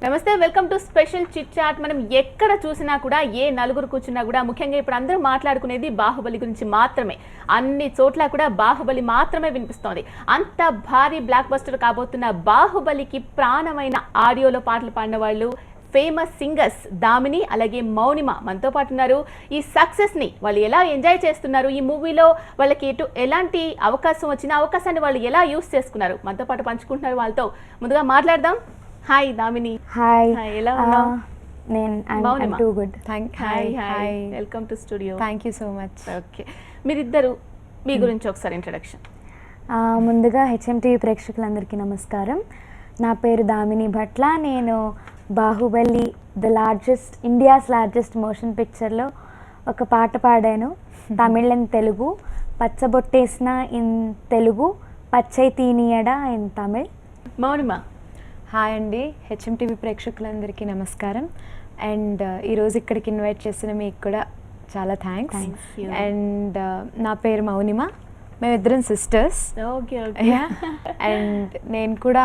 నమస్తే, welcome to special chit chat. మనం ఎక్కడ చూసినా కూడా ఏ నలుగురు కూర్చున్నా కూడా ముఖ్యంగా ఇప్పుడు అందరూ మాట్లాడుకునేది బాహుబలి గురించి మాత్రమే. అన్ని చోట్ల కూడా బాహుబలి మాత్రమే వినిపిస్తోంది. అంత భారీ బ్లాక్ బస్టర్ కాబోతున్న బాహుబలికి ప్రాణమైన ఆడియోలో పాటలు పాడిన వాళ్ళు ఫేమస్ సింగర్స్ దామిని అలాగే మౌనిమ మనతో పాటు ఉన్నారు. ఈ సక్సెస్ని వాళ్ళు ఎలా ఎంజాయ్ చేస్తున్నారు, ఈ మూవీలో వాళ్ళకి ఎలాంటి అవకాశం వచ్చిన అవకాశాన్ని వాళ్ళు ఎలా యూస్ చేసుకున్నారు మనతో పాటు పంచుకుంటున్నారు. వాళ్ళతో ముందుగా మాట్లాడదాం. హాయ్ దామిని. హాయ్, ఎలా ఉన్నావు? I'm too good. Hi, welcome to studio. Thank you so much. Okay, మీరిద్దరు మీ గురించి ఒకసారి ఇంట్రడక్షన్. ముందుగా హెచ్ఎంటీవీ ప్రేక్షకులందరికీ నమస్కారం. నా పేరు దామిని భట్ల. నేను బాహుబలి ఇండియాస్ లార్జెస్ట్ మోషన్ పిక్చర్లో ఒక పాట పాడాను. తమిళ్ అండ్ తెలుగు. పచ్చబొట్టేసిన ఇన్ తెలుగు, పచ్చై తీనియడా ఇన్ తమిళ్. మౌనిమ. హాయ్ అండి, హెచ్ఎంటీవీ ప్రేక్షకులందరికీ నమస్కారం. అండ్ ఈరోజు ఇక్కడికి ఇన్వైట్ చేసిన మీకు కూడా చాలా థ్యాంక్స్. అండ్ నా పేరు మౌనిమ. మేమిద్దరం సిస్టర్స్. ఓకే. అండ్ నేను కూడా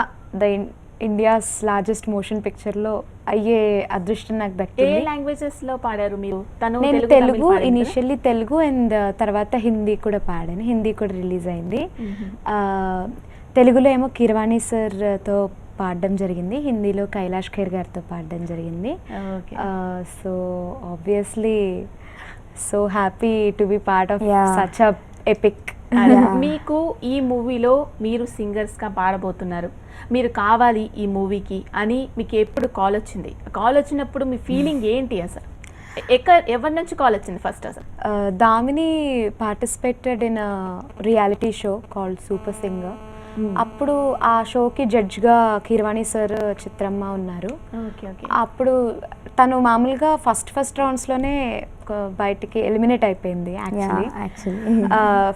ఇండియాస్ లార్జెస్ట్ మోషన్ పిక్చర్లో అయ్యే అదృష్టం నాకు దక్కింది. ఏ లాంగ్వేజెస్ లో పాడారు మీరు? నేను తెలుగు, ఇనిషియల్లీ తెలుగు అండ్ తర్వాత హిందీ కూడా పాడాను. హిందీ కూడా రిలీజ్ అయింది. తెలుగులో ఏమో కీరవాణి సార్తో పాడడం జరిగింది, హిందీలో కైలాష్ ఖేర్ గారితో పాడడం జరిగింది. So obviously so happy to be part of such a epic. మీకు ఈ మూవీలో మీరు సింగర్స్గా పాడబోతున్నారు, మీరు కావాలి ఈ మూవీకి అని మీకు ఎప్పుడు కాల్ వచ్చింది? కాల్ వచ్చినప్పుడు మీ ఫీలింగ్ ఏంటి అసలు? ఎవరి నుంచి కాల్ వచ్చింది ఫస్ట్ అసలు? Damini participated in reality show called super singer. అప్పుడు ఆ షోకి జడ్జ్గా కీరవాణి సార్, చిత్రమ్మ ఉన్నారు. అప్పుడు తను మామూలుగా ఫస్ట్ రౌండ్స్లోనే బయటికి ఎలిమినేట్ అయిపోయింది. యాక్చువల్లీ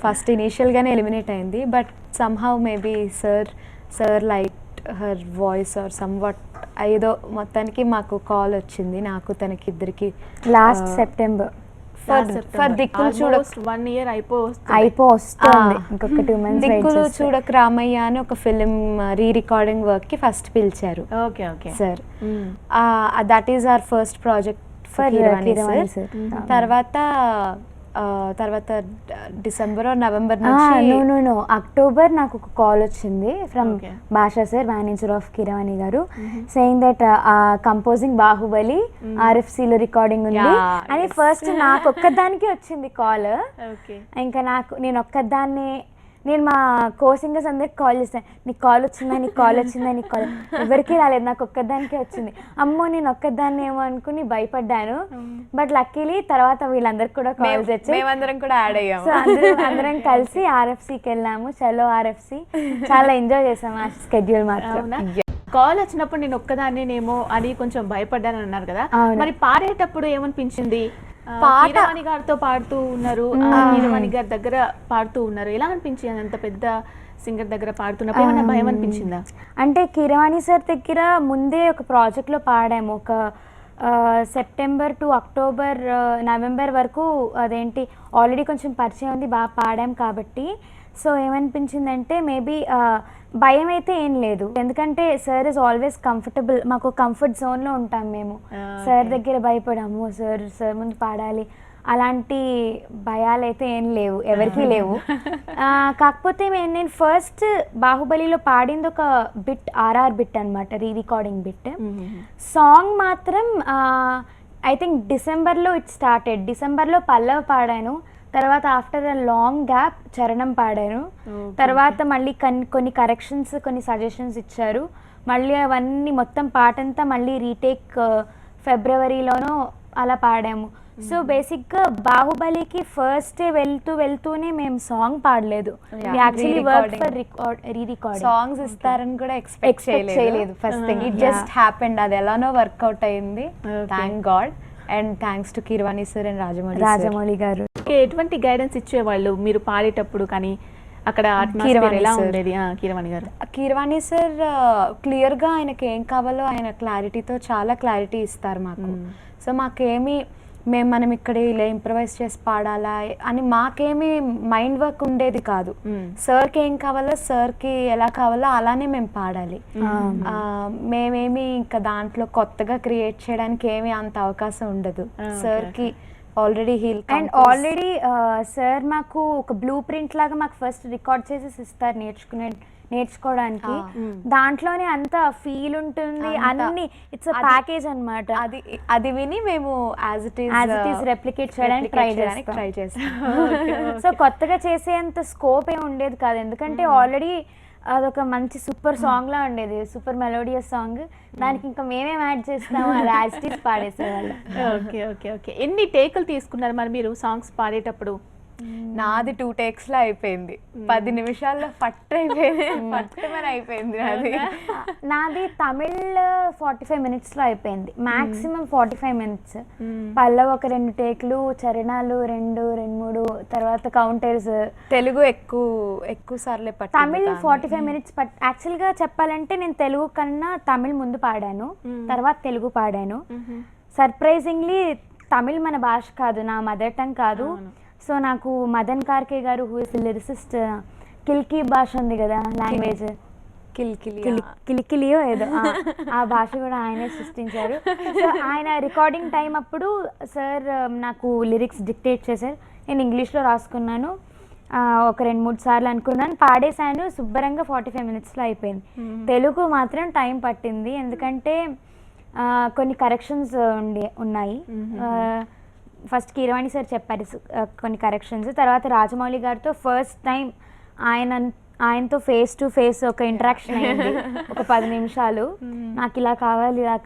ఫస్ట్ ఇనీషియల్గానే ఎలిమినేట్ అయింది. But somehow maybe sir like her voice or somewhat ఏదో మొత్తానికి మాకు కాల్ వచ్చింది, నాకు తనకి ఇద్దరికి. Last September. ఫర్ దిక్కులు చూడక 1 year అయిపోతుంది. ఇంకొక 2 months. దిక్కులు చూడక రామయ్య అని ఒక ఫిలిం రికార్డింగ్ వర్క్ కి ఫస్ట్ పిలిచారు sir. That is our first project for Keeravani sir. తర్వాత డిసెంబర్ నవంబర్ నుంచి అక్టోబర్ నాకు ఒక కాల్ వచ్చింది ఫ్రమ్ భాషా sir, manager of Keeravani garu, saying that composing Baahubali RFCలో రికార్డింగ్ ఉంది అని. ఫస్ట్ నాకు ఒక్కదానికి వచ్చింది కాల్. ఇంకా నేను ఒక్కదాన్ని, నేను మా కో సింగర్స్ అందరికి కాల్ చేస్తాను, నీకు కాల్ వచ్చిందా, నీకు కాల్ వచ్చిందా, నీకు కాల్. ఎవరికి రాలేదు, నాకు ఒక్కదానికే వచ్చింది. అమ్మో నేను ఒక్కదాన్ని ఏమో అనుకుని భయపడ్డాను. బట్ లక్కీలీ తర్వాత వీళ్ళందరికి కూడా కాల్స్ వచ్చాయి, మేమందరం కూడా యాడ్ అయ్యాము. సో అందరం కలిసి RFCకి వెళ్ళాము. చలో RFC, చాలా ఎంజాయ్ చేసాము ఆ స్కెడ్యూల్ మాత్రం. కాల్ వచ్చినప్పుడు నేను ఒక్కదాన్నేమో అని కొంచెం భయపడ్డాను అన్నారు కదా, మరి పాడేటప్పుడు ఏమనిపించింది? కీరవాణి గారితో పాడుతూ ఉన్నారు, కీరవాణి గారి దగ్గర పాడుతూ ఉన్నారు, ఎలా అనిపించింది? అంత పెద్ద సింగర్ దగ్గర పాడుతున్నప్పుడు ఏమైనా భయం అనిపించిందా? అంటే కీరవాణి సార్ దగ్గర ముందే ఒక ప్రాజెక్ట్లో పాడాము, ఒక సెప్టెంబర్ టు అక్టోబర్ నవంబర్ వరకు. అదేంటి ఆల్రెడీ కొంచెం పరిచయం ఉంది, బాగా పాడాం కాబట్టి. సో ఏమనిపించిందంటే మేబీ భయం అయితే ఏం లేదు, ఎందుకంటే సార్ ఇస్ ఆల్వేస్ కంఫర్టబుల్. మాకు కంఫర్ట్ జోన్లో ఉంటాం మేము. సార్ దగ్గర భయపడాము, సార్ ముందు పాడాలి, అలాంటి భయాలు అయితే ఏం లేవు, ఎవరికీ లేవు. కాకపోతే నేను ఫస్ట్ బాహుబలిలో పాడింది ఒక బిట్, RR బిట్ అనమాట, రికార్డింగ్ బిట్. సాంగ్ మాత్రం ఐ థింక్ డిసెంబర్లో ఇట్ స్టార్టెడ్. డిసెంబర్లో పల్లవి పాడాను, తర్వాత ఆఫ్టర్ అ లాంగ్ గ్యాప్ చరణం పాడాను. తర్వాత మళ్ళీ కొన్ని కరెక్షన్స్, కొన్ని సజెషన్స్ ఇచ్చారు. మళ్ళీ అవన్నీ మొత్తం పాటంతా మళ్ళీ రీటేక్ ఫిబ్రవరిలోనో అలా పాడాము. సో బేసిక్గా బాహుబలికి ఫస్ట్ వెళ్తూనే మేము సాంగ్ పాడలేదు, actually work for re-recording. Songs ఇస్తారని కూడా ఎక్స్పెక్ట్ చేయలేదు first thing. It just happened. అది ఎలానో వర్కౌట్ అయింది, thank God. And thanks to Keeravani sir and Rajamouli garu. ఎటువంటి గైడెన్స్ ఇచ్చేవాళ్ళు మీరు పాడేటప్పుడు? కానీ అక్కడ అట్మాస్ఫియర్ ఎలా ఉండేది? కీరవాణి సార్ క్లియర్గా ఆయనకి ఏం కావాలో ఆయన క్లారిటీతో చాలా క్లారిటీ ఇస్తారు మాకు. సో మాకేమి మనం ఇక్కడ ఇలా ఇంప్రవైజ్ చేసి పాడాలా అని మాకేమీ మైండ్ వర్క్ ఉండేది కాదు. సార్కి ఏం కావాలో సార్కి ఎలా కావాలో అలానే మేము పాడాలి. మేమేమి ఇంకా దాంట్లో కొత్తగా క్రియేట్ చేయడానికి ఏమీ అంత అవకాశం ఉండదు. సార్కి ఆల్రెడీ ఆల్రెడీ సార్ మాకు ఒక బ్లూ ప్రింట్ లాగా మాకు ఫస్ట్ రికార్డ్ చేసి ఇస్తారు నేర్చుకోవడానికి. దాంట్లోనే అంత ఫీల్ ఉంటుంది, అన్ని ఇట్స్ ప్యాకేజ్ అన్నమాట. అది విని మేము యాజ్ ఇట్ ఈస్ రెప్లికేట్ చేయడానికి ట్రై చేస్తాం. సో కొత్తగా చేసేంత స్కోప్ ఏమి ఉండేది కాదు, ఎందుకంటే ఆల్రెడీ అదొక మంచి సూపర్ సాంగ్ లా ఉండేది, సూపర్ మెలోడియస్ సాంగ్. దానికి ఇంకా మేమేం యాడ్ చేస్తాము, అది యాజ్ ఇట్ ఈస్ పాడేసేవాళ్ళు. Okay okay okay. ఎన్ని టేకులు తీసుకున్నారు మరి మీరు సాంగ్స్ పాడేటప్పుడు? నాది 2 takes లో అయిపోయింది, 10 నిమిషాల్లో అయిపోయింది నాది తమిళ్ 45 minutes లో అయిపోయింది, మాక్సిమం 45 minutes. పల్లవ్ ఒక 2 టేకులు, చరణాలు 2-3, తర్వాత కౌంటర్స్. తెలుగు ఎక్కువ సార్లే తమిళ్ 45 minutes యాక్చువల్గా చెప్పాలంటే నేను తెలుగు కన్నా తమిళ్ ముందు పాడాను, తర్వాత తెలుగు పాడాను. సర్ప్రైజింగ్లీ తమిళ్ మన భాష కాదు, నా మదర్ టంగ్ కాదు. సో నాకు మదన్ కార్కే గారు, హూ ఇస్ లిరిసిస్ట్, కిల్కి భాష ఉంది కదా లాంగ్వేజ్, కిలికిలియో ఏదో, ఆ భాష కూడా ఆయనే సృష్టించారు. సో ఆయన రికార్డింగ్ టైం అప్పుడు సార్ నాకు లిరిక్స్ డిక్టేట్ చేశారు, నేను ఇంగ్లీష్లో రాసుకున్నాను, ఒక 2-3 సార్లు అనుకున్నాను, పాడేశాను, శుభ్రంగా 45 minutesలో అయిపోయింది. తెలుగు మాత్రం టైం పట్టింది, ఎందుకంటే కొన్ని కరెక్షన్స్ ఉన్నాయి. ఫస్ట్ కీరవాణి సార్ చెప్పారు కొన్ని కరెక్షన్స్, తర్వాత రాజమౌళి గారితో ఫస్ట్ టైం ఆయనతో ఫేస్ టు ఫేస్ ఒక ఇంటరాక్షన్ అయింది, ఒక 10 నిమిషాలు. నాకు ఇలా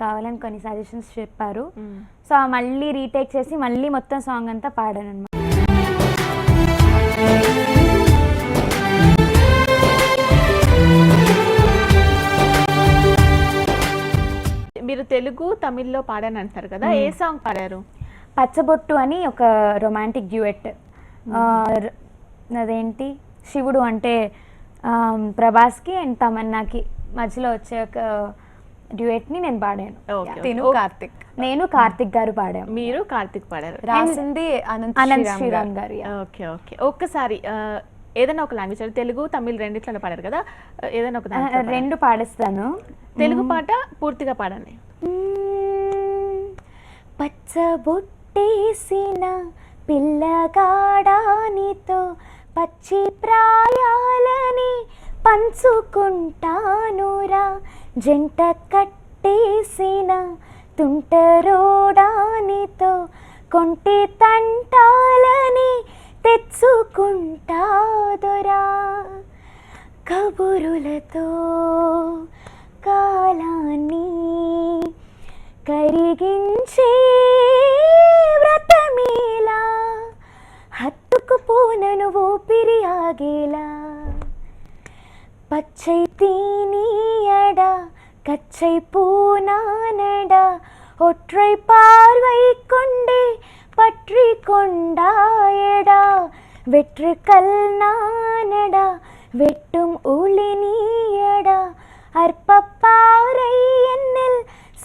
కావాలని కొన్ని సజెషన్స్ చెప్పారు. సో మళ్ళీ రీటేక్ చేసి మళ్ళీ మొత్తం సాంగ్ అంతా పాడాను అనమాట. మీరు తెలుగు తమిళ్లో పాడాను అంటారు కదా, ఏ సాంగ్ పాడారు? పచ్చబొట్టు అని ఒక రొమాంటిక్ డ్యూయెట్. అదేంటి, శివుడు అంటే ప్రభాస్కి అండ్ తమన్నాకి మధ్యలో వచ్చే ఒక డ్యూయెట్ని నేను పాడాను. నేను కార్తిక్ గారు పాడాను, మీరు కార్తిక్ పాడారు, రాసింది అనంత్ శ్రీరామ్ గారు. Okay okay. ఒక్కసారి ఏదైనా ఒక లాంగ్వేజ్, తెలుగు తమిళ్ రెండిట్లో పాడారు కదా, ఏదైనా ఒక 2 పాడేస్తాను. తెలుగు పాట పూర్తిగా పాడండి. పచ్చబొట్టేసిన పిల్లగాడానితో పచ్చి ప్రాయాలని పంచుకుంటానురా, జంట కట్టేసిన తుంటరోడానితో కొంటి తంటాలని తెచ్చుకుంటాదురా, కబురులతో కాలాన్ని కరిగించే వ్రతమేలా, హత్తుకుపోనను ఊపిరి ఆగేలా, పచ్చై తీనియడా కచ్చై పూనానడా, ஒற்றை பார்வை கொண்டே பற்றி கொண்டாயடா, வெற்று கல் நானடா வெட்டும் ஒளி நீயடா, அற்பப்பாறை என்னில்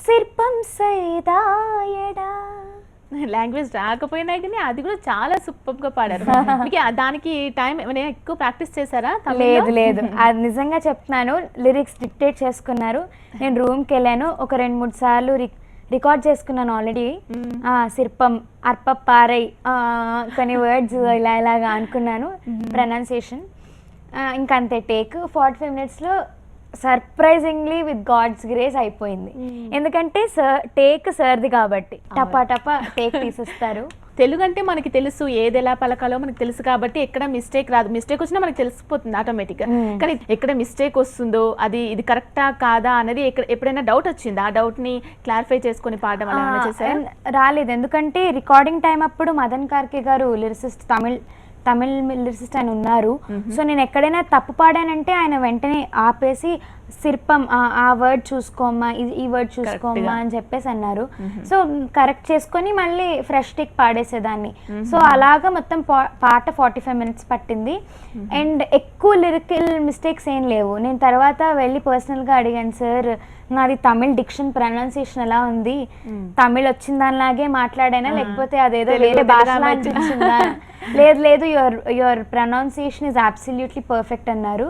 శిల్పం సైదాయడా. లాంగ్వేజ్ రాకపోయినా కానీ అది కూడా చాలా సూపర్ గా పాడారు. మీకు దానికి టైం ఏమైనా ఎక్కువ ప్రాక్టీస్ చేశారా? లేదు, అది నిజంగా చెప్తున్నాను, లిరిక్స్ డిక్టేట్ చేసుకున్నారు, నేను రూమ్కి వెళ్ళాను, ఒక 2-3 సార్లు రికార్డ్ చేసుకున్నాను ఆల్రెడీ. శిల్పం, అర్పపారై, కొన్ని వర్డ్స్ ఇలాగా అనుకున్నాను, ప్రొనౌన్సియేషన్, ఇంకంతే. టేక్ 45 minutesలో సర్ప్రైజింగ్లీ విత్ గాడ్స్ గ్రేస్ అయిపోయింది, ఎందుకంటే టేక్ సర్ది కాబట్టి టపా టేక్ తీసేస్తారు. తెలుగు అంటే మనకి తెలుసు, ఏది ఎలా పలకాలో మనకి తెలుసు కాబట్టి ఎక్కడ మిస్టేక్ రాదు. మిస్టేక్ వచ్చినా మనకి తెలిసిపోతుంది ఆటోమేటిక్గా. కానీ ఎక్కడ మిస్టేక్ వస్తుందో, అది కరెక్టా కాదా అనేది ఎప్పుడైనా డౌట్ వచ్చింది, ఆ డౌట్ని క్లారిఫై చేసుకొని పాడడం అలా చేశారు? రాలేదు, ఎందుకంటే రికార్డింగ్ టైం అప్పుడు మదన్ కార్కే గారు లిరిసిస్ట్, తమిళ్ లిరిసిస్ట్ ఆయన ఉన్నారు. సో నేను ఎక్కడైనా తప్పు పాడానంటే ఆయన వెంటనే ఆపేసి శిల్పం ఆ వర్డ్ చూసుకోమ్మా, ఈ వర్డ్ చూసుకోమ్మా అని చెప్పేసి అన్నారు. సో కరెక్ట్ చేసుకొని మళ్ళీ ఫ్రెష్ టేక్ పాడేసేదాన్ని. సో అలాగా మొత్తం పాట 45 minutes పట్టింది. అండ్ ఎక్కువ లిరికల్ మిస్టేక్స్ ఏం లేవు. నేను తర్వాత వెళ్ళి పర్సనల్గా అడిగాను, సార్ నాది తమిళ్ డిక్షన్ ప్రొనౌన్సియేషన్ ఎలా ఉంది, తమిళ్ వచ్చిన దానిలాగే మాట్లాడానా లేకపోతే అదేదో వేరే భాషలో అనిపించిందా? లేదు your pronunciation is absolutely perfect అన్నారు.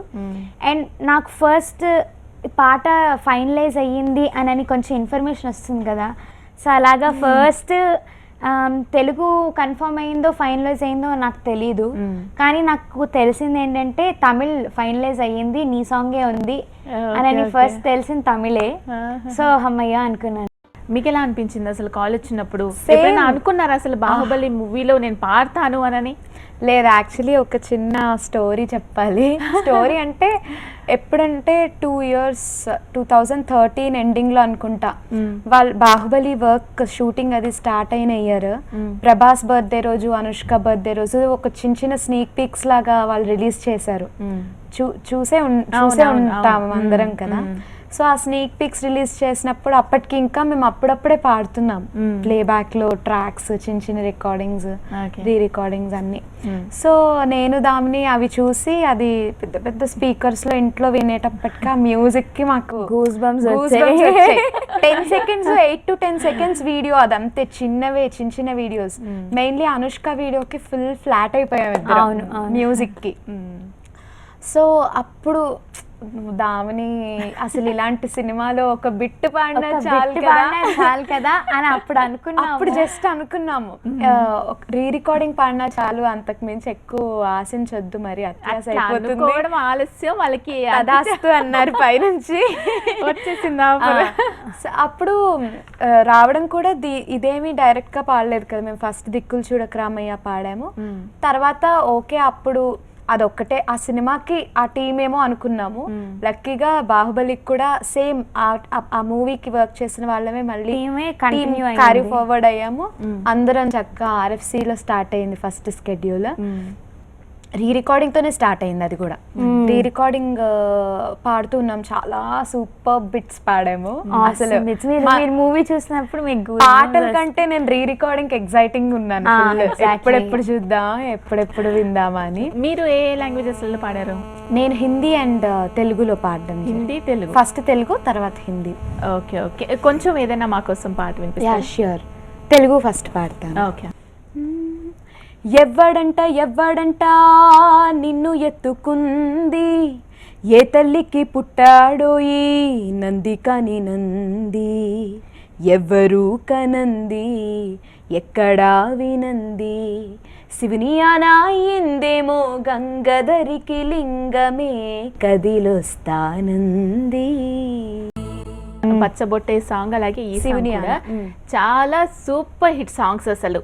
అండ్ నాకు ఫస్ట్ పాట ఫైనలైజ్ అయ్యింది అని కొంచెం ఇన్ఫర్మేషన్ వస్తుంది కదా, సో అలాగా ఫస్ట్ తెలుగు కన్ఫర్మ్ అయిందో ఫైనలైజ్ అయిందో నాకు తెలీదు, కానీ నాకు తెలిసింది ఏంటంటే తమిళ్ ఫైనలైజ్ అయ్యింది, నీ సాంగే ఉంది అని ఫస్ట్ తెలిసింది తమిళే. సో అమ్మయ్య అనుకున్నాను. మీకు ఎలా అనిపించింది అసలు కాలేజ్ వచ్చినప్పుడు? ఎప్పుడైనా అనుకున్నారా అసలు బాహుబలి మూవీలో నేను పాడతాను అని? లేదు, యాక్చువల్లీ ఒక చిన్న స్టోరీ చెప్పాలి. స్టోరీ అంటే ఎప్పుడంటే 2 years 2013 ఎండింగ్లో అనుకుంటా వాళ్ళు బాహుబలి వర్క్ షూటింగ్ అది స్టార్ట్ అయిన ఇయర్. ప్రభాస్ బర్త్డే రోజు, అనుష్క బర్త్డే రోజు ఒక చిన్న స్నీక్ పీక్స్ లాగా వాళ్ళు రిలీజ్ చేశారు. చూసే ఉంటాం అందరం కదా. సో ఆ స్నీక్ పిక్స్ రిలీజ్ చేసినప్పుడు అప్పటికి ఇంకా మేము అప్పుడప్పుడే పాడుతున్నాం ప్లేబ్యాక్లో ట్రాక్స్, చిన్న రికార్డింగ్స్, రీ రికార్డింగ్స్ అన్ని. సో నేను దామిని అవి చూసి అది పెద్ద పెద్ద స్పీకర్స్లో ఇంట్లో వినేటప్పటికి ఆ మ్యూజిక్కి మాకు goose bumps 10 seconds 8 to 10 seconds video, అదంతే చిన్న వీడియోస్. మెయిన్లీ అనుష్క వీడియోకి ఫుల్ ఫ్లాట్ అయిపోయాం మ్యూజిక్కి. సో అప్పుడు దామిని అసలు ఇలాంటి సినిమాలో ఒక బిట్ పాడినా చాలు కదా అని అప్పుడు జస్ట్ అనుకున్నాము. రీ రికార్డింగ్ పాడినా చాలు, అంతకు మించి ఎక్కువ ఆశించొద్దు, మరి అత్యాశ అయిపోతుంది, ఆలస్యం వాళ్ళకి అదాస్తు అన్నారు పైనుంచి వచ్చేసింది. అప్పుడు రావడం కూడా ఇదేమి డైరెక్ట్ గా పాడలేదు కదా, మేము ఫస్ట్ దిక్కులు చూడక రామయ్య పాడాము. తర్వాత ఓకే అప్పుడు అదొక్కటే ఆ సినిమాకి ఆ టీం ఏమో అనుకున్నాము. లక్కీగా బాహుబలికి కూడా సేమ్ ఆ మూవీకి వర్క్ చేసిన వాళ్ళమే మళ్ళీ క్యారీ ఫార్వర్డ్ అయ్యాము. అందరం చక్కగా RFCలో స్టార్ట్ అయింది ఫస్ట్ స్కెడ్యూల్. రీ రికార్డింగ్ తోనే స్టార్ట్ అయింది అది కూడా. రీ రికార్డింగ్ పాడుతూ ఉన్నాం, చాలా సూపర్ బిట్స్ పాడాము. అసలు మూవీ చూసినప్పుడు మీకు పాటల కంటే నేను రీ రికార్డింగ్ ఎగ్జైటింగ్ ఉన్నాను, ఎప్పుడెప్పుడు చూద్దాం, ఎప్పుడెప్పుడు విందామా అని. మీరు ఏ లాంగ్వేజెస్ లో పాడారు? నేను హిందీ అండ్ తెలుగులో పాడడం. హిందీ తెలుగు, ఫస్ట్ తెలుగు తర్వాత హిందీ. ఓకే ఓకే, కొంచెం ఏదైనా మా కోసం పాట వినిపిస్తారా? ష్యూర్, తెలుగు ఫస్ట్ పాడతాను. ఓకే. ఎవ్వడంట నిన్ను ఎత్తుకుంది, ఏ తల్లికి పుట్టాడో ఈ నంది కాని నంది, ఎవ్వరూ కనంది ఎక్కడా వినంది, శివుని అనాయిందేమో గంగధరికి లింగమే కదిలొస్తానంది. పచ్చబొట్టే సాంగ్, అలాగే ఈ శివుని చాలా సూపర్ హిట్ సాంగ్స్. అసలు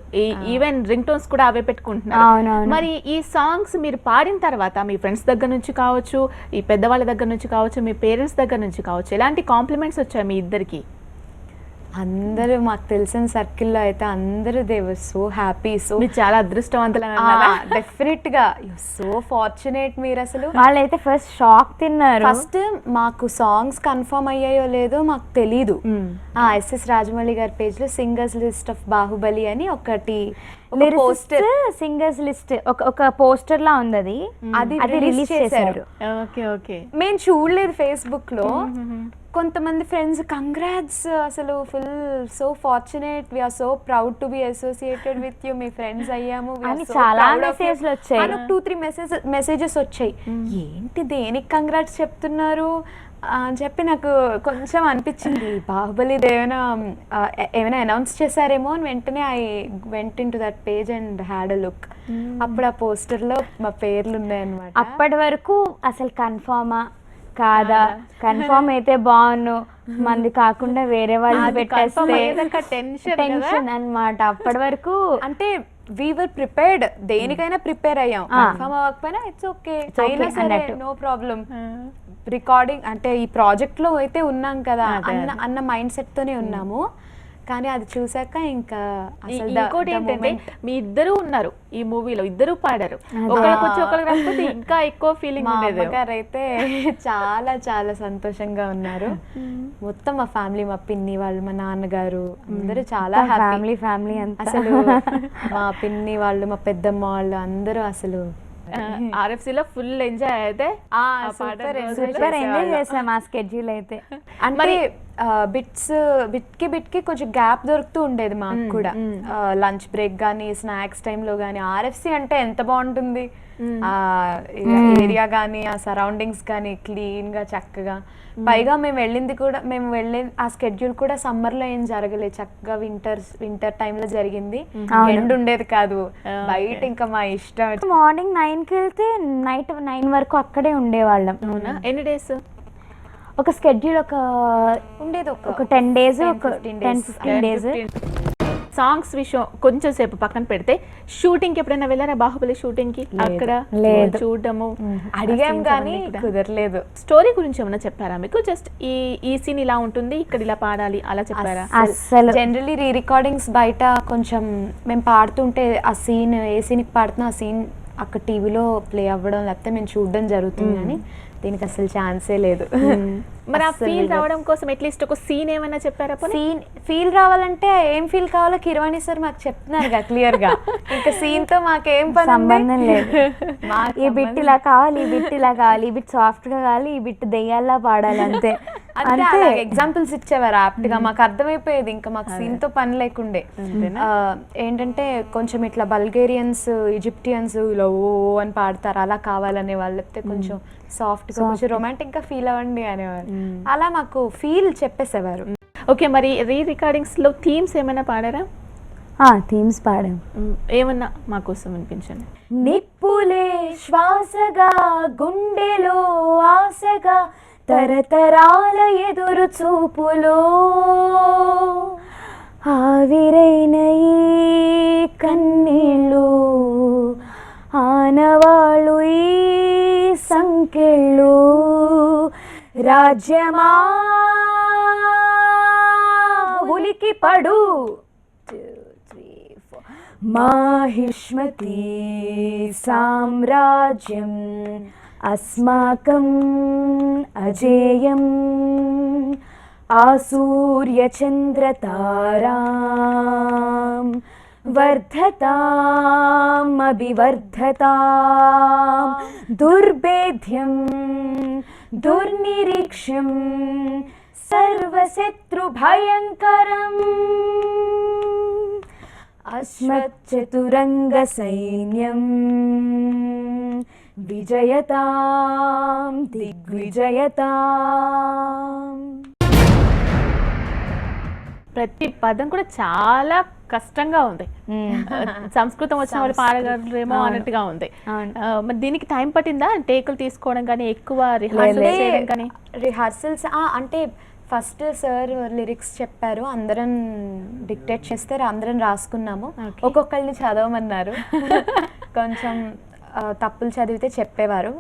ఈవెన్ రింగ్ టోన్స్ కూడా అవే పెట్టుకుంటున్నారు. మరి ఈ సాంగ్స్ మీరు పాడిన తర్వాత మీ ఫ్రెండ్స్ దగ్గర నుంచి కావచ్చు, ఈ పెద్దవాళ్ళ దగ్గర నుంచి కావచ్చు, మీ పేరెంట్స్ దగ్గర నుంచి కావచ్చు, ఎలాంటి కాంప్లిమెంట్స్ వచ్చాయి మీ ఇద్దరికి? అందరూ మాకు తెలిసిన సర్కిల్లో అయితే అందరూ they were so happy. So చాలా అదృష్టవంతులు, డెఫినెట్ గా సో ఫార్చునేట్ మీరు. అసలు వాళ్ళైతే ఫస్ట్ షాక్ తిన్నారు. ఫస్ట్ మాకు సాంగ్స్ కన్ఫర్మ్ అయ్యాయో లేదో మాకు తెలీదు. SS రాజమౌళి గారి పేజ్ లో సింగర్స్ లిస్ట్ ఆఫ్ బాహుబలి అని ఒకటి పోస్టర్, సింగర్స్ లిస్ట్ ఒక పోస్టర్ లా ఉంది, అది రిలీజ్ చేశారు. మేము చూడలేదు ఫేస్బుక్ లో. కొంతమంది ఫ్రెండ్స్ కంగ్రాట్స్, అసలు full so fortunate, we are so proud to be associated with you, మీ ఫ్రెండ్స్ అయ్యాము. చాలా మెసేజ్లు వచ్చాయి, 2-3 మెసేజెస్ వచ్చాయి. ఏంటి దేనికి కంగ్రాట్స్ చెప్తున్నారు అని చెప్పి నాకు కొంచెం అనిపించింది, బాహుబలి ఏమైనా అనౌన్స్ చేశారేమో అని. వెంటనే I went in to that page and had a look. అప్పుడు ఆ పోస్టర్లో మా పేర్లు ఉన్నాయన్నమాట. అప్పటి వరకు అసలు కన్ఫర్మా కాదా, కన్ఫర్మ్ అయితే బాగున్ను, మంది కాకుండా వేరే వాళ్ళు పెట్టేస్తే టెన్షన్ అన్నమాట. అప్పటి వరకు అంటే we were prepared, దేనికైనా ప్రిపేర్ అయ్యాం. కన్ఫర్మ్ అవ్వకపోయినా ఇట్స్ ఓకే, అయినా సరే నో ప్రాబ్లం. రికార్డింగ్ అంటే ఈ ప్రాజెక్ట్ లో అయితే ఉన్నాం కదా అన్న మైండ్ సెట్ తోనే ఉన్నాము. కానీ అది చూసాక ఇంకా అసలు ఇంకోటి ఏంటంటే మీ ఇద్దరు ఉన్నారు ఈ మూవీలో, ఇద్దరు పాడారు, ఒకళ్ళకి వచ్చి ఒకరికి రాకపోతే ఇంకా ఎక్కువ ఫీలింగ్ ఉండేది. అమ్మగారు అయితే చాలా చాలా సంతోషంగా ఉన్నారు. మొత్తం మా ఫ్యామిలీ, మా పిన్ని వాళ్ళు, మా నాన్నగారు అందరూ చాలా హ్యాపీ. ఫ్యామిలీ అంతా అసలు మా పిన్ని వాళ్ళు, మా పెద్దమ్మ వాళ్ళు అందరూ అసలు RFC లో ఫుల్ ఎంజాయ్ అయితే సూపర్ ఎంజాయ్ చేసాం ఆ స్కెడ్యూల్ అయితే. అంటే బిట్ కి కొంచెం గ్యాప్ దొరుకుతూ ఉండేది మాకు కూడా. లంచ్ బ్రేక్ కానీ స్నాక్స్ టైంలో కానీ RFC అంటే ఎంత బాగుంటుంది. ఆ ఏరియా కానీ ఆ సరౌండింగ్స్ కానీ క్లీన్ గా చక్కగా. పైగా మేము వెళ్ళే ఆ స్కెడ్యూల్ కూడా సమ్మర్ లో ఏం జరగలేదు, చక్కగా వింటర్ టైంలో జరిగింది. ఎండ్ ఉండేది కాదు బయట, ఇంకా మా ఇష్టం. మార్నింగ్ 9కి వెళ్తే నైట్ 9 వరకు అక్కడే ఉండేవాళ్ళం. ఎన్ని డేస్ ఒక స్కెడ్యూల్ ఉండేది, ఒక 10 days, ఒక 10-15 days. సాంగ్స్ విషయం కొంచెం సేపు పక్కన పెడితే, షూటింగ్ కి ఎప్పుడైనా వెళ్ళారా బాహుబలి షూటింగ్ కి? అక్కడ చూడడము అడిగాం కానీ కుదరలేదు. స్టోరీ గురించి ఏమైనా చెప్పారా మీకు? జస్ట్ ఈ సీన్ ఇలా ఉంటుంది, ఇక్కడ ఇలా పాడాలి అలా చెప్పారా? అసలు జనరలీ రీ రికార్డింగ్స్ బయట కొంచెం మేము పాడుతుంటే ఆ సీన్, ఏ సీన్కి పాడుతున్నా ఆ సీన్ అక్కడ టీవీలో ప్లే అవ్వడం లేకపోతే మేము చూడడం జరుగుతుంది, కానీ దీనికి అసలు ఛాన్సే లేదు. మరి ఆ ఫీల్ రావడం కోసం అట్లీస్ట్ ఒక సీన్ ఏమైనా చెప్పారా? సీన్ ఫీల్ రావాలంటే ఏం ఫీల్ కావాలో కిరవాణి సార్ మాకు చెప్తున్నారు క్లియర్ గా. ఇంకా సీన్ తో మాకేం సంబంధం లేదు. ఈ బిట్ ఇలా కావాలి, ఈ బిట్ ఇలా కావాలి, ఈ బిట్ సాఫ్ట్ గా కావాలి, ఈ బిట్ దెయ్యాల్లా పాడాలి, అంతే. అంటే ఎగ్జాంపుల్స్ ఇచ్చేవారు యాప్ట్ గా, మాకు అర్థమైపోయేది. ఇంకా మాకు సీన్ తో పని లేకుండే. ఏంటంటే కొంచెం ఇట్లా బల్గేరియన్స్, ఈజిప్టియన్స్ ఇలా ఓ అని పాడతారు, అలా కావాలనే వాళ్ళు. లేకపోతే కొంచెం సాఫ్ట్ గా, కొంచెం రొమాంటిక్ గా ఫీల్ అవ్వండి అనేవారు. అలా మాకు ఫీల్ చెప్పేసేవారు. ఓకే, మరి రీ రికార్డింగ్స్ లో థీమ్స్ ఏమైనా పాడారా? థీమ్స్ పాడాం. ఏమన్నా మా కోసం వినిపించండి. నిప్పులే శ్వాసగా, గుండెలో ఆశగా, తరతరాల ఎదురు చూపులో ఆవిరైన ఈ కన్నీళ్ళు, ఆనవాళ్ళు ఈ సంకెళ్ళు, రాజ్యమా ఉలికి పడు, మాహిష్మతి సామ్రాజ్యం అస్మాకం అజేయం, ఆసూర్యచంద్రతారాం వర్ధతాం అభివర్ధతాం, దుర్భేద్యం దుర్నిరీక్ష్యం సర్వశత్రుభయంకరం, అస్మచ్చతురంగ సైన్యం విజయతాం దిగ్విజయతాం. ప్రతి పదం కూడా చాలా కష్టంగా ఉంది. సంస్కృతం వచ్చిన వాళ్ళు పాడగలరేమో అన్నట్టుగా ఉంది. మరి దీనికి టైం పట్టిందా టేకులు తీసుకోవడం కానీ, ఎక్కువ రిహార్సల్స్ చేయడం కానీ? రిహార్సల్స్ అంటే ఫస్ట్ సార్ లిరిక్స్ చెప్పారు, అందరం డిక్టేట్ చేస్తే అందరం రాసుకున్నాము. ఒక్కొక్కరిని చదవమన్నారు. కొంచెం తప్పులు చదివితే చెప్పేవారు.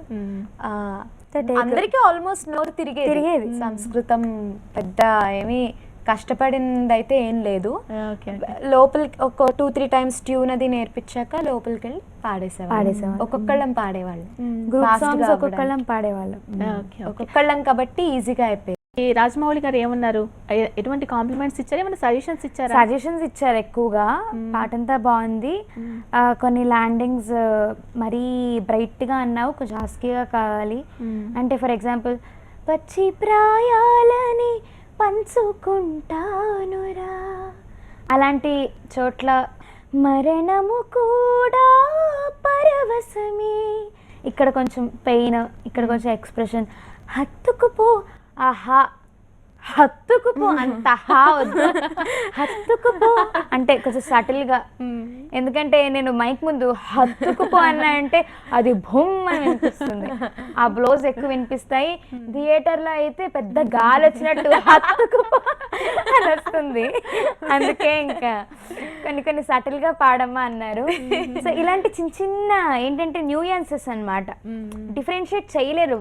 అందరికీ ఆల్మోస్ట్ నోరు తిరిగేది. సంస్కృతం పెద్ద ఏమీ కష్టపడింది అయితే ఏం లేదు. లోపలికి ఒక 2-3 times ట్యూన్ అది నేర్పించాక లోపలికి వెళ్ళి పాడేసేవాళ్ళం. ఒక్కొక్కళ్ళం పాడేవాళ్ళం, ఒక్కొక్కళ్ళం పాడేవాళ్ళం, ఒక్కొక్కళ్ళం కాబట్టి ఈజీగా అయిపోయింది. ఈ రాజమౌళి గారు ఏమన్నారు? ఎటువంటి కాంప్లిమెంట్స్ ఇచ్చారు? ఏమైనా సజెషన్స్ ఇచ్చారు? సజెషన్స్ ఇచ్చారు ఎక్కువగా. పాటంతా బాగుంది, కొన్ని ల్యాండింగ్స్ మరీ బ్రైట్గా అన్నావు, కొంచెం హస్కీగా కావాలి అంటే, ఫర్ ఎగ్జాంపుల్ పచ్చి ప్రాయాలని పంచుకుంటానురా అలాంటి చోట్ల, మరణము కూడా పరవశమే, ఇక్కడ కొంచెం పెయిన్, ఇక్కడ కొంచెం ఎక్స్ప్రెషన్, హత్తుకుపో, ఆహా హత్తుకుపో, అంత హా వద్దు, హత్తుకుపో అంటే కొంచెం సటిల్గా. ఎందుకంటే నేను మైక్ ముందు హత్తుకుపో అన్నా అంటే అది భూమ్ అని వినిపిస్తుంది, ఆ బ్లోస్ ఎక్కువ వినిపిస్తాయి. థియేటర్లో అయితే పెద్ద గాలి వచ్చినట్టు హత్తుకుపో అని వస్తుంది. అందుకే ఇంకా కొన్ని సటిల్గా పాడమ్మా అన్నారు. సో ఇలాంటి చిన్న చిన్న ఏంటంటే న్యూయాన్సెస్ అన్నమాట, డిఫరెన్షియేట్ చేయలేరు.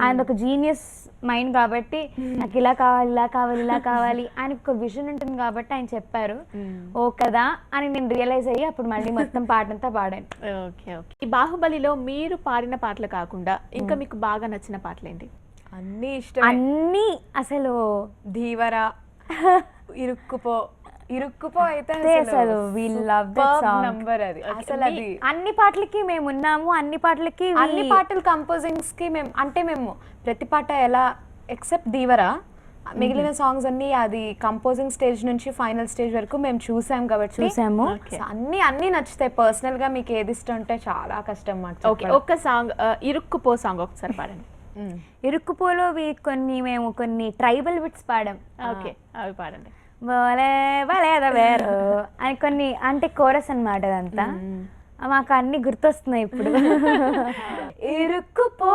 ఆయన ఒక జీనియస్ మైండ్ కాబట్టి నాకు ఇలా కావాలి ఇలా కావాలి ఇలా కావాలి ఆయనకు ఒక విజన్ ఉంటుంది కాబట్టి ఆయన చెప్పారు ఓ కదా అని నేను రియలైజ్ అయ్యి అప్పుడు మళ్ళీ మొత్తం పాటంతా పాడాను. Okay okay. ఈ బాహుబలిలో మీరు పాడిన పాటలు కాకుండా ఇంకా మీకు బాగా నచ్చిన పాటలు ఏంటి? అన్నీ ఇష్టం. అన్నీ అసలు ధీవరా, ఇరుక్కుపో అయితే అసలు we love that song. Number అది అసలు అది అన్ని పాటలకి మేము ఉన్నాము, అన్ని పాటలకి అన్ని పాటలు కంపోజింగ్స్ కి మేము ప్రతి పాట ఎలా ఎక్సెప్ట్ ధీవరా మిగిలిన సాంగ్స్ అన్ని అది కంపోజింగ్ స్టేజ్ నుంచి ఫైనల్ స్టేజ్ వరకు మేము చూసాం కాబట్టి చూసాము. అన్ని నచ్చుతాయి. పర్సనల్ గా మీకు ఏది ఇష్టం అంటే చాలా కష్టం మాట. ఓకే, ఒక్క సాంగ్ ఇరుక్కుపో సాంగ్ ఒకసారి పాడండి. ఇరుక్కుపోలో మేము కొన్ని ట్రైబల్ బిట్స్ పాడాం. ఓకే, అవి పాడండి. బోలే బలేద వేరు అని కొన్ని అంటే కోరస్ అన్నమాట. అదంతా మాకు అన్ని గుర్తొస్తున్నాయి ఇప్పుడు. ఇరుక్కుపో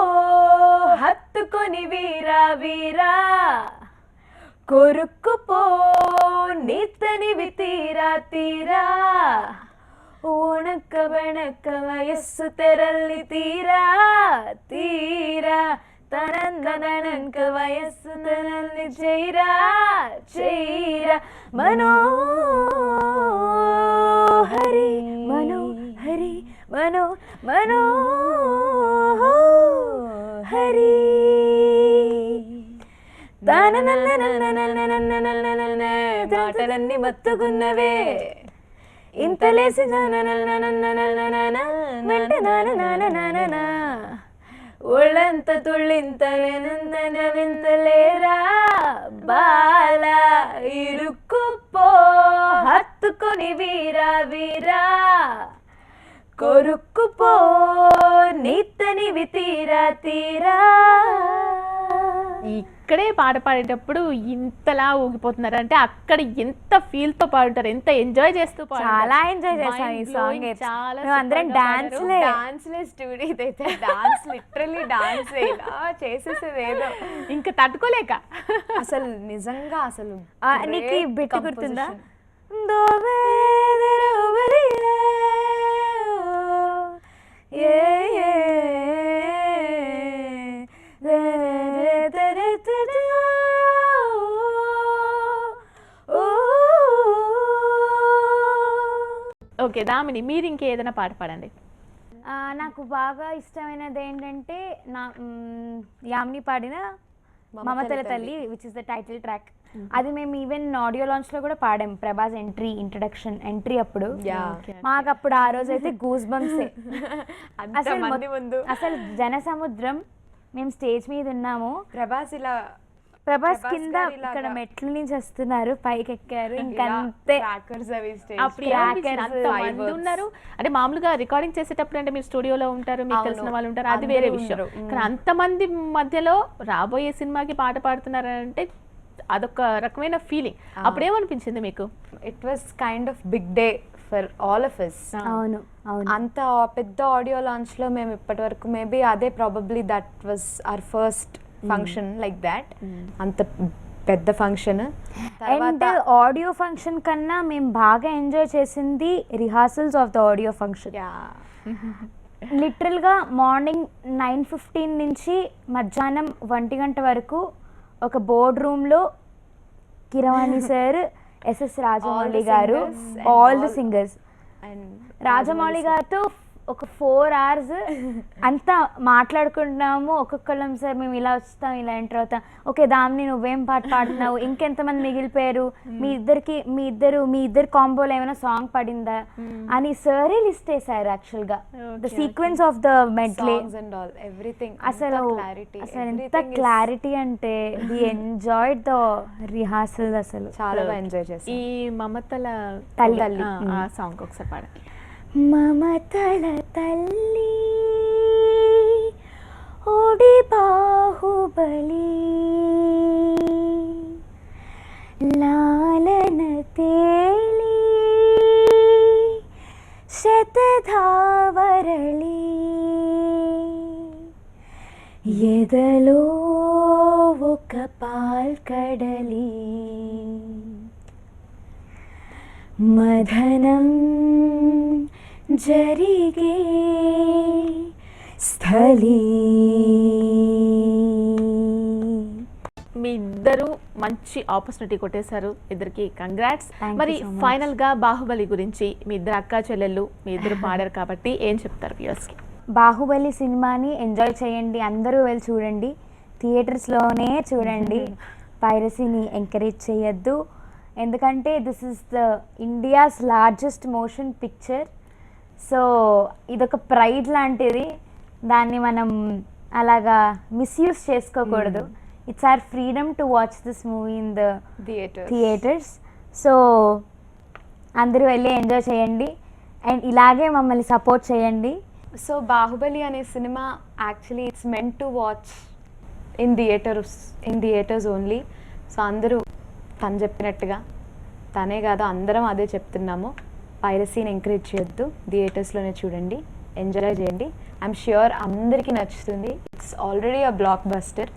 హత్తుకొని వీరా వీరా, కొరుక్కుపో నీతనివి తీరా తీరా, ఓణక్క బెణక్క వయస్సు తెరల్లి తీరా తీరా, తనందనంక వయస్సు తెరల్లి చైరా చైరా, మనోహరి మనోహరి మనో మనోహరి, మాటలన్నీ మత్తుకున్నవే ఇంతలేసి ఒళ్ళంత తుళ్ళింత వింతలేరా బాల, ఇరుక్కుపో హత్తుకొని వీరా వీరా, కొరుక్కుపో నీతనివి తీరా తీరా. ఇక్కడే పాట పాడేటప్పుడు ఇంతలా ఊగిపోతున్నారు అంటే అక్కడ ఎంత ఫీల్ తో పాడుతారు, ఎంత ఎంజాయ్ చేస్తూ చాలా ఎంజాయ్ చేసాం ఈ సాంగ్. చాలా అందరం డాన్స్లే స్టూడియో ఇదైతే డాన్స్ లిటరల్లీ డాన్స్ ఇలా చేసేసేది ఏదో ఇంకా తట్టుకోలేక అసలు నిజంగా అసలు. నీకు బిట్ గుర్తుందా? ఓకే దామిని, మీరు ఇంకేదైనా పాట పాడండి. నాకు బాగా ఇష్టమైనది ఏంటంటే యామిని పాడిన మమతల తల్లి which is the title track. అది మేము ఈవెన్ ఆడియో లాంచ్ లో కూడా పాడాం. ప్రభాస్ ఎంట్రీ అప్పుడు మాకు అప్పుడు ఆ రోజు అయితే గూస్ బంప్స్. అసలు జన సముద్రం, మేము స్టేజ్ మీద ఉన్నాము, ప్రభాస్ కింద ఇక్కడ మెట్ల నుంచి వస్తున్నారు, పైకి ఎక్కారు, ఇంకంతే ఉన్నారు. అంటే మామూలుగా రికార్డింగ్ చేసేటప్పుడు అంటే మీరు స్టూడియోలో ఉంటారు, మీకు తెలిసిన వాళ్ళు ఉంటారు, అది వేరే విషయం. కానీ అంతమంది మధ్యలో రాబోయే సినిమాకి పాట పాడుతున్నారు అంటే అదొక రకమైన ఫీలింగ్. అప్పుడేమనిపించింది మీకు? It was kind of big day for all of us. అవును అవును. అంత పెద్ద ఆడియో లాంచ్ లో మేము ఇప్పటి వరకు మేబీ అదే probably that was hour first function like that. అంత పెద్ద ఫంక్షన్. అండ్ ఆడియో ఫంక్షన్ కన్నా మేము బాగా ఎంజాయ్ చేసింది rehearsals of the audio function. లిటరల్గా మార్నింగ్ 9:15 నుంచి మధ్యాహ్నం 1 గంట వరకు ఒక బోర్డ్ రూమ్లో కిరవాణి సార్, ఎస్ఎస్ రాజమౌళి గారు, ఆల్ ద సింగర్స్, రాజమౌళి గారితో ఒక 4 hours అంతా మాట్లాడుకుంటున్నాము. ఒక్కొక్కళ్ళం సార్ మేము ఇలా వస్తాం, ఇలా ఎంటర్ అవుతాం, ఓకే దామిని నువ్వేం పాట పాడుతున్నావు, ఇంకెంతమంది మిగిలిపోయారు, మీ ఇద్దరు కాంబోలో ఏమైనా సాంగ్ పడిందా అని సరే లిస్ట్ వేసారు. యాక్చువల్గా ద సీక్వెన్స్ ఆఫ్ ద మెడ్లే అసలు ఎంత క్లారిటీ అంటే వి ఎంజాయ్డ్ ద రిహార్సల్. అసలు చాలా ఎంజాయ్ చేసాం. ఈ మమతల తల్లి ఆ సాంగ్ ఒకసారి పాడండి. మమతల తల్లి ఓడి బాహుబలి, లాలన తేలి శతధావరళి, ఎదలో ఒక పాల్కడలి, మదనం జరిగే స్థలి. మీ ఇద్దరు మంచి ఆపర్చునిటీ కొట్టేశారు, ఇద్దరికి కంగ్రాట్స్. Thank you మరి so much. ఫైనల్ గా బాహుబలి గురించి మీ ఇద్దరు అక్కా చెల్లెళ్ళు మీ ఇద్దరు పాడారు కాబట్టి ఏం చెప్తారు వ్యూవర్స్ కి? బాహుబలి సినిమాని ఎంజాయ్ చేయండి, అందరూ వెళ్ళి చూడండి, థియేటర్స్లోనే చూడండి, పైరసీని ఎంకరేజ్ చేయొద్దు. ఎందుకంటే this is the India's largest motion picture. So ఇదొక ప్రైడ్ లాంటిది, దాన్ని మనం అలాగా మిస్యూజ్ చేసుకోకూడదు. It's our freedom to watch this movie in the theatres. So అందరూ వెళ్ళి ఎంజాయ్ చేయండి అండ్ ఇలాగే మమ్మల్ని సపోర్ట్ చేయండి. సో బాహుబలి అనే cinema actually it's meant to watch in theatres only. So అందరూ తను చెప్పినట్టుగా, తనే కాదు అందరం అదే చెప్తున్నాము, పైరసీని ఎంకరేజ్ చేయొద్దు, థియేటర్స్లోనే చూడండి, ఎంజాయ్ చేయండి. ఐఎమ్ ష్యూర్ అందరికీ నచ్చుతుంది. It's already a block buster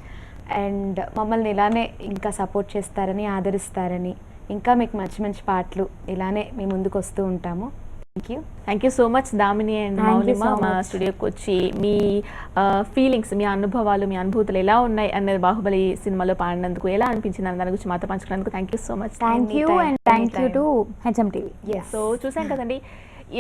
and మమ్మల్ని ఇలానే ఇంకా సపోర్ట్ చేస్తారని, ఆదరిస్తారని, ఇంకా మీకు మంచి మంచి పాటలు ఇలానే మీ ముందుకు వస్తూ ఉంటాము. Thank you so much Damini and Thank you మౌనిమ so మా much. స్టూడియోకి వచ్చి మీ ఫీలింగ్స్, మీ అనుభవాలు, మీ అనుభూతులు ఎలా ఉన్నాయి అనేది బాహుబలి సినిమాలో పాడినందుకు ఎలా అనిపించింది అన్న దాని గురించి మాతో పంచుకున్నందుకు thank you so much. Thank you Anytime, and thank you anytime. To HM TV. So చూసాం కదండి,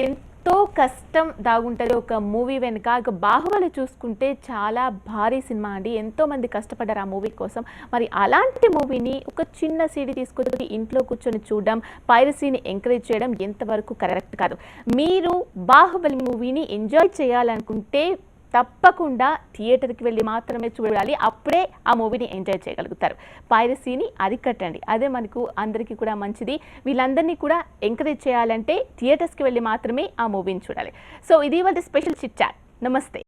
ఎంతో కష్టం దాగుంటుంది ఒక మూవీ వెనుక. ఇక బాహుబలి చూసుకుంటే చాలా భారీ సినిమా అండి, ఎంతో మంది కష్టపడ్డారు ఆ మూవీ కోసం. మరి అలాంటి మూవీని ఒక చిన్న సీడీ తీసుకొచ్చి ఇంట్లో కూర్చొని చూడడం, పైరసీని ఎంకరేజ్ చేయడం ఎంతవరకు కరెక్ట్ కాదు. మీరు బాహుబలి మూవీని ఎంజాయ్ చేయాలనుకుంటే తప్పకుండా థియేటర్కి వెళ్ళి మాత్రమే చూడాలి, అప్పుడే ఆ మూవీని ఎంజాయ్ చేయగలుగుతారు. పైరసీని అరికట్టండి, అదే మనకు అందరికీ కూడా మంచిది. వీళ్ళందరినీ కూడా ఎంకరేజ్ చేయాలంటే థియేటర్స్కి వెళ్ళి మాత్రమే ఆ మూవీని చూడాలి. సో ఇది వాళ్ళ స్పెషల్ చిట్ చాట్. నమస్తే.